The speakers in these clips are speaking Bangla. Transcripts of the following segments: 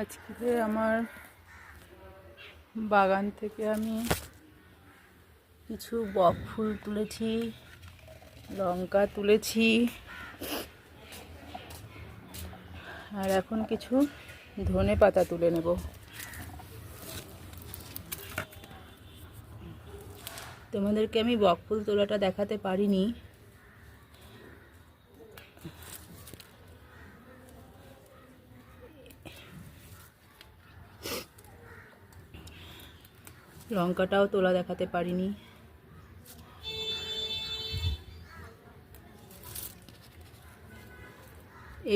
আজকে আমার বাগান থেকে আমি কিছু বক ফুল তুলেছি, লঙ্কা তুলেছি, আর এখন কিছু ধনে পাতা তুলে নেব। তোমাদেরকে আমি বক ফুল তোলাটা দেখাতে পারিনি। লঙ্কাটাও তোলা দেখাতে পারিনি।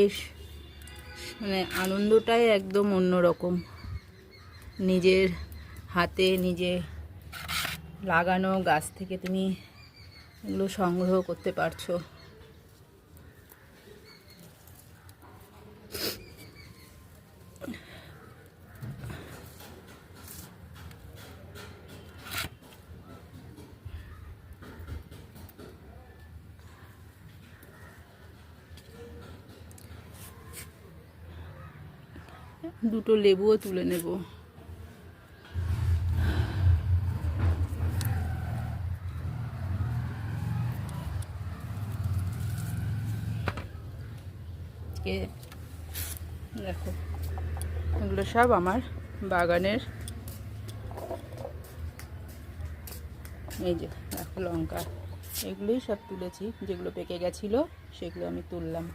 এর মানে আনন্দটাই একদম অন্যরকম। নিজের হাতে নিজে লাগানো গাছ থেকে তুমি এগুলো সংগ্রহ করতে পারছো। দুটো লেবুও তুলে নেব। দেখো, এগুলো সব আমার বাগানের। এই যে দেখো লঙ্কা, এগুলোই সব তুলেছি, যেগুলো পেকে গেছিলো সেগুলো আমি তুললাম।